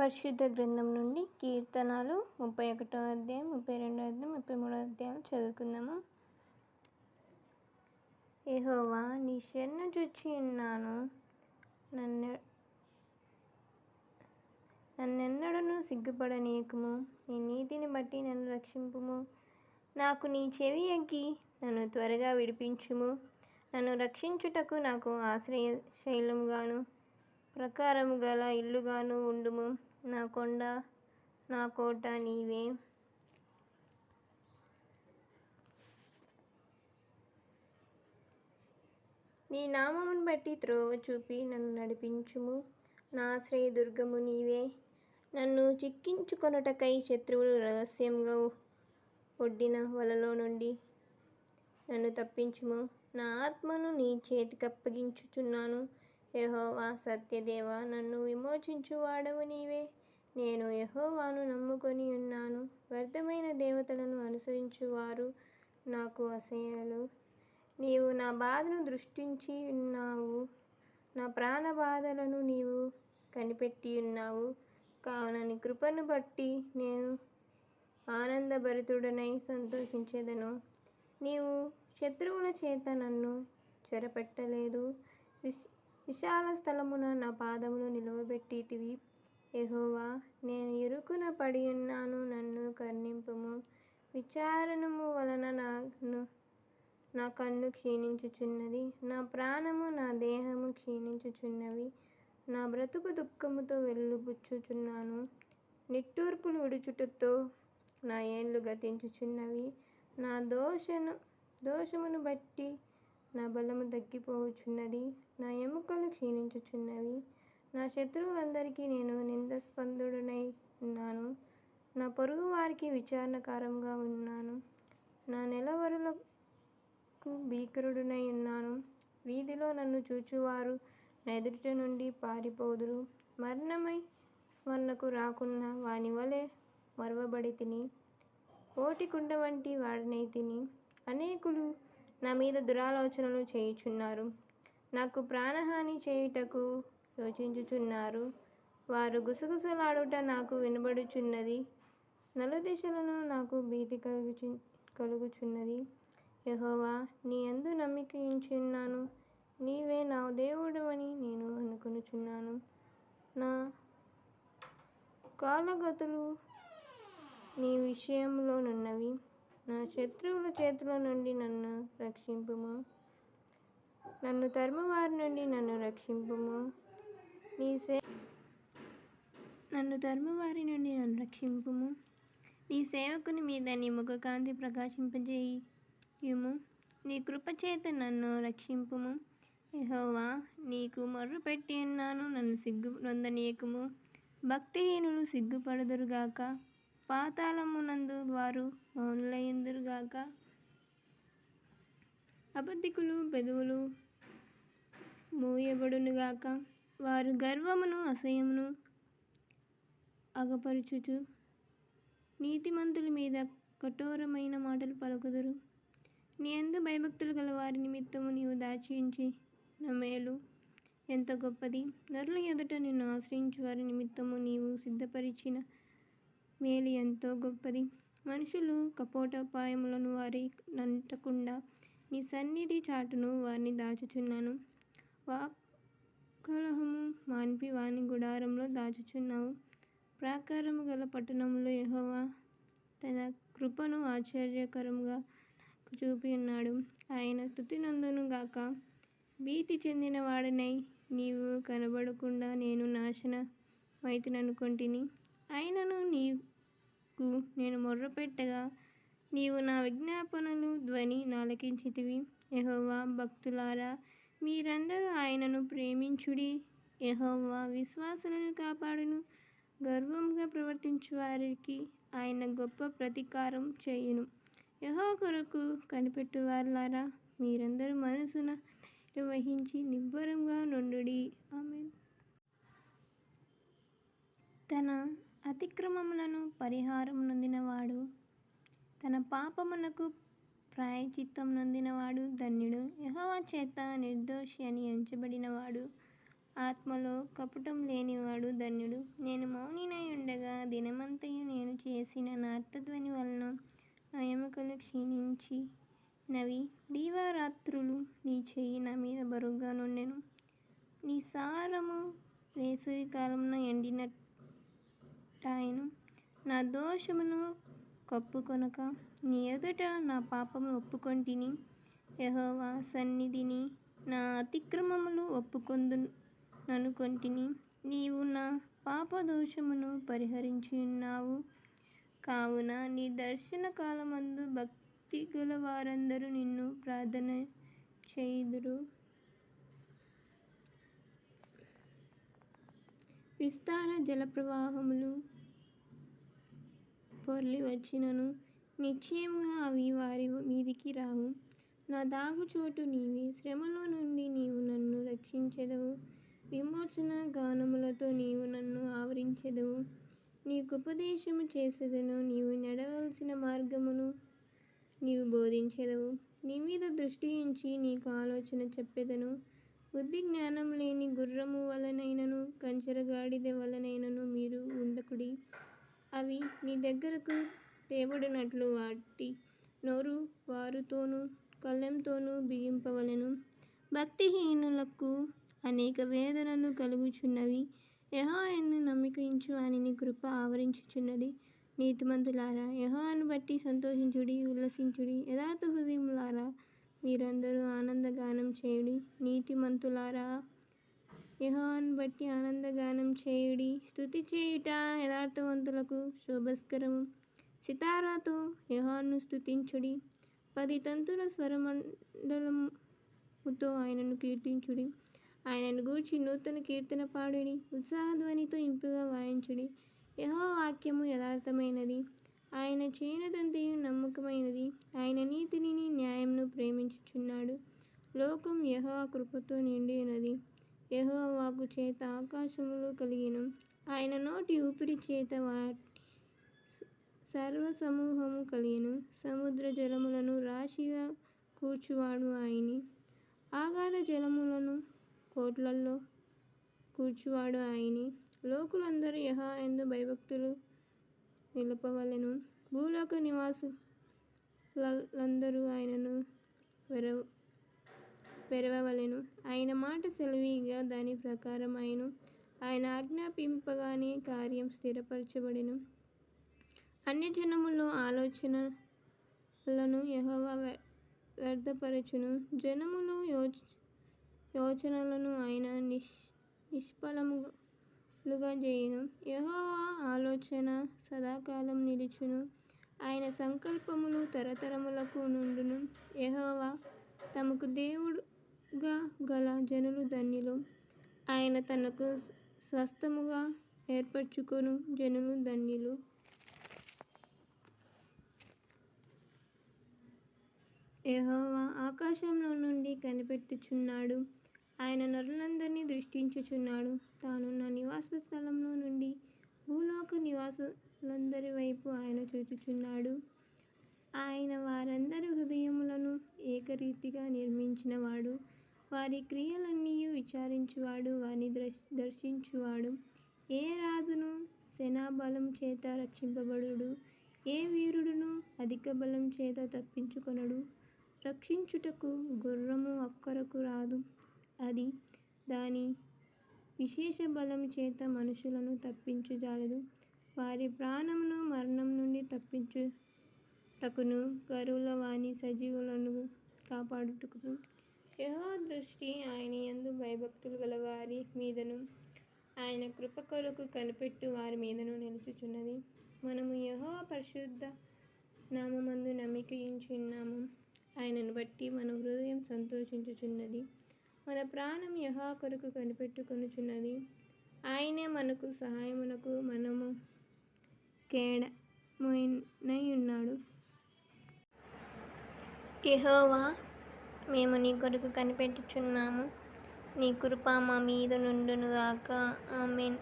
పరిశుద్ధ గ్రంథం నుండి కీర్తనలు 31వ అధ్యాయం, 32వ అధ్యాయం, 33వ అధ్యాయాలు చదువుకుందాము. యెహోవా, నీ శరణు జొచ్చి ఉన్నాను. నన్నెన్నడూను సిగ్గుపడనీయకుము. నీ నీతిని బట్టి నన్ను రక్షింపుము. నాకు నీ చెవి ఎగ్గి నన్ను త్వరగా విడిపించుము. నన్ను రక్షించుటకు నాకు ఆశ్రయశైలముగాను ప్రాకారము గల ఇల్లుగాను ఉండుము. నా కొండ, నా కోట నీవే. నీ నామమును బట్టి త్రోవ చూపి నన్ను నడిపించుము. నా ఆశ్రయదుర్గము నీవే. నన్ను చిక్కించుకొనుటకై శత్రువులు రహస్యముగా ఒడ్డిన వలలో నుండి నన్ను తప్పించుము. నా ఆత్మను నీ చేతికప్పగించుచున్నాను. యెహోవా, సత్యదేవా, నన్ను విమోచించువాడవు నీవే. నేను యెహోవాను నమ్ముకొని ఉన్నాను. వ్యర్థమైన దేవతలను అనుసరించువారు నాకు అసహ్యులు. నీవు నా బాధను దృష్టించి ఉన్నావు. నా ప్రాణ బాధలను నీవు కనిపెట్టి ఉన్నావు. కావున నీ కృపను బట్టి నేను ఆనందభరితుడనై సంతోషించెదను. నీవు శత్రువుల చేత నన్ను చెరపట్టలేదు. విశాల స్థలమున నా పాదములు నిలువబెట్టితివి. యెహోవా, నేను ఇరుకున పడియున్నాను. నన్ను కరుణింపుము. విచారణము వలన నా కన్ను క్షీణించుచున్నది. నా ప్రాణము, నా దేహము క్షీణించుచున్నవి. నా బ్రతుకు దుఃఖముతో వెలుబుచ్చుచున్నాను. నిట్టూర్పులు విడుచుటతో నా ఏండ్లు గతించుచున్నవి. నా దోషమును బట్టి నా బలము తగ్గిపోవుచున్నది. నా ఎముకలు క్షీణించుచున్నవి. నా శత్రువులందరికీ నేను నిందాస్పదుడనై ఉన్నాను. నా పొరుగు వారికి విచారణకరముగా ఉన్నాను. నా నెలవరులకు భీకరుడనై ఉన్నాను. వీధిలో నన్ను చూచువారు నా ఎదుట నుండి పారిపోదురు. మరణమై స్మరణకు రాకున్న వాని వలె మరువబడితిని. ఓటికుండ వంటి వాడనైతిని. అనేకులు నా మీద దురాలోచనలు చేయుచున్నారు. నాకు ప్రాణహాని చేయుటకు యోచించుచున్నారు. వారు గుసగుసలాడుట నాకు వినబడుచున్నది. నలుదిశలను నాకు భీతి కలుగుచున్నది. యెహోవా, నీ యందు నమ్మిక ఉంచియున్నాను. నీవే నా దేవుడవని నేను అనుకొనుచున్నాను. నా కాలగతులు నీ విషయములోనున్నవి. నా శత్రువుల చేతుల నుండి నన్ను రక్షింపుము. నన్ను తరుమువారి నుండి నన్ను రక్షింపుము. నీ సేవకుని మీద నీ ముఖకాంతి ప్రకాశింపజేయుము. నీ కృపచేత నన్ను రక్షింపుము. యెహోవా, నీకు మొర్రపెట్టి ఉన్నాను. నన్ను సిగ్గునొందనీయకుము. భక్తిహీనులు సిగ్గుపడుదురుగాక. పాతాళమునందు వారు మౌనులయుందురుగాక. అబద్ధికుల పెదవులు మూయబడునుగాక. వారు గర్వమును అసహ్యమును అగపరచుచు నీతిమంతుల మీద కఠోరమైన మాటలు పలుకుదురు. నీ యందు భయభక్తులు గల వారి నిమిత్తము నీవు దాచియుంచిన మేలు ఎంత గొప్పది. నరుల ఎదుట నిన్ను ఆశ్రయించు వారి నిమిత్తము నీవు సిద్ధపరిచిన మేలు ఎంతో గొప్పది. మనుషులు కపోటోపాయములను వారి నంటకుండా నీ సన్నిధి చాటును వారిని దాచుచున్నాను. వాక్కలహము మాన్పి వారిని గుడారంలో దాచుచున్నావు. ప్రాకారము గల పట్టణములో యెహోవా తన కృపను ఆశ్చర్యకరముగా నాకు చూపి ఉన్నాడు. ఆయన స్తుతినొందును గాక. భీతి చెందిన వాడనై నీవు కనబడకుండా నేను నాశనమైతిననుకొంటిని. అయినను నీకు నేను మొర్రపెట్టగా నీవు నా విజ్ఞాపనల ధ్వని నాలకించితివి. యెహోవా భక్తులారా, మీరందరూ ఆయనను ప్రేమించుడి. యెహోవా విశ్వాసులను కాపాడును. గర్వముగా ప్రవర్తించు వారికి ఆయన గొప్ప ప్రతీకారం చేయును. యెహోవా కొరకు కనిపెట్టువారులారా, మీరందరూ మనసున ధైర్యం వహించి నిబ్బరముగా నుండుడి. ఆమేన్. తన అతిక్రమములను పరిహారము నొందినవాడు, తన పాపమునకు ప్రాయశ్చిత్తము నొందినవాడు ధన్యుడు. యెహోవా చేత నిర్దోషి అని ఎంచబడినవాడు ఆత్మలో కపటం లేనివాడు ధన్యుడు. నేను మౌనినై ఉండగా దినమంతయు నేను చేసిన నార్తధ్వని వలన నా ఎముకలు క్షీణించినవి. దీవారాత్రులు నీ చెయ్యి నా మీద బరువుగా నుండెను. నీ సారము వేసవి కాలమున ఎండినట్టాయెను. నా దోషమును కప్పుకొనక నీ ఎదుట నా పాపమును ఒప్పుకొంటిని. యెహోవా సన్నిధిని నా అతిక్రమములు ఒప్పుకొందుననుకొంటిని. నీవు నా పాపదోషమును పరిహరించియున్నావు. కావున నీ దర్శన కాలమందు భక్తిగల వారందరూ నిన్ను ప్రార్థన చేయుదురు. విస్తార జలప్రవాహములు పొర్లి వచ్చినను నిశ్చయముగా అవి వారి మీదికి రావు. నా దాగుచోటు నీవే. శ్రమలో నుండి నీవు నన్ను రక్షించెదవు. విమోచన గానములతో నీవు నన్ను ఆవరించెదవు. నీకుపదేశము చేసెదను. నీవు నడవలసిన మార్గమును నీవు బోధించెదవు. నీ మీద దృష్టి ఉంచి నీకు ఆలోచన చెప్పెదను. బుద్ధి జ్ఞానం లేని గుర్రము వలనైనను కంచరగాడిద వలనైనను మీరు ఉండకుడి. అవి నీ దగ్గరకు తేబడినట్లు వాటి నోరు వారుతోనూ కళ్ళెంతోనూ బిగింపవలెను. భక్తిహీనులకు అనేక వేదనలు కలుగుచున్నవి. యెహోవాయందు నమ్మికించు వానిని కృప ఆవరించుచున్నది. నీతిమంతులారా, యెహోవాను బట్టి సంతోషించుడి, ఉల్లసించుడి. యథార్థ హృదయులారా, మీరందరూ ఆనందగానం చేయుడి. నీతిమంతులారా, యెహోవాను బట్టి ఆనందగానం చేయుడి. స్తుతి చేయుట యథార్థవంతులకు శోభస్కరము. సితారాతో యెహోవాను స్తుతించుడి. 10 తంతుల స్వరమండలముతో ఆయనను కీర్తించుడి. ఆయనను గూర్చి నూతన కీర్తన పాడుడి. ఉత్సాహధ్వనితో ఇంపుగా వాయించుడి. యెహోవా వాక్యము యథార్థమైనది. ఆయన చేయునదంతయు నమ్మకమైనది. ఆయన నీతిని న్యాయమును ప్రేమించుచున్నాడు. లోకం యెహోవా కృపతో నిండియున్నది. యెహోవా వాక్కు చేత ఆకాశములు కలిగెను. ఆయన నోటి ఊపిరి చేత వాటి సర్వసమూహము కలిగెను. సముద్ర జలములను రాశిగా కూర్చువాడు ఆయనే. అగాధ జలములను కోట్లల్లో కూర్చువాడు ఆయనే. లోకులందరూ యెహోవాయందు భయభక్తులు నిలుపవలెను. భూలోక నివాసులందరూ ఆయనను వెరవవలెను. ఆయన మాట సెలవీయగా దాని ప్రకారం అయెను. ఆయన ఆజ్ఞాపింపగానే కార్యం స్థిరపరచబడెను. అన్యజనముల ఆలోచనలను యెహోవా వ్యర్థపరచును. జనముల యోచనలను ఆయన నిష్ఫలములుగా చేయును. యెహోవా ఆలోచన సదాకాలం నిలుచును. ఆయన సంకల్పములు తరతరములకు నుండును. యెహోవా తమకు దేవుడుగా గల జనులు ధన్యులు. ఆయన తనకు స్వాస్థ్యముగా ఏర్పరచుకొను జనులు ధన్యులు. యెహోవా ఆకాశంలో నుండి కనిపెట్టుచున్నాడు. ఆయన నరులందరినీ దృష్టించుచున్నాడు. తానున్న నివాస స్థలంలో నుండి భూలోక నివాసులందరి వైపు ఆయన చూచుచున్నాడు. ఆయన వారందరి హృదయములను ఏకరీతిగా నిర్మించినవాడు. వారి క్రియలన్నీయు విచారించువాడు. వారిని దర్శించువాడు. ఏ రాజును సేనాబలం చేత రక్షింపబడడు. ఏ వీరుడును అధిక బలం చేత తప్పించుకొనడు. రక్షించుటకు గుర్రము అక్కరకు రాదు. అది దాని విశేష బలము చేత మనుషులను తప్పించజాలదు. వారి ప్రాణమును మరణం నుండి తప్పించుటకును కరువుల వాని సజీవులను కాపాడుటకును యెహోవా దృష్టి ఆయన యందు భయభక్తులు గల వారి మీదను ఆయన కృప కొరకు కనిపెట్టు వారి మీదను నిలుచుచున్నది. మనము యెహోవా పరిశుద్ధ నామమందు నమ్మికయుంచున్నాము. ఆయనను బట్టి మన హృదయం సంతోషించుచున్నది. మన ప్రాణం యెహోవా కొరకు కనిపెట్టుకొనుచున్నది. ఆయనే మనకు సహాయమునకు మనము కేడమునై ఉన్నాడు. యెహోవా, మేము నీ కొరకు కనిపెట్టుచున్నాము. నీ కృప మా మీద నుండును గాక. ఆమేన్.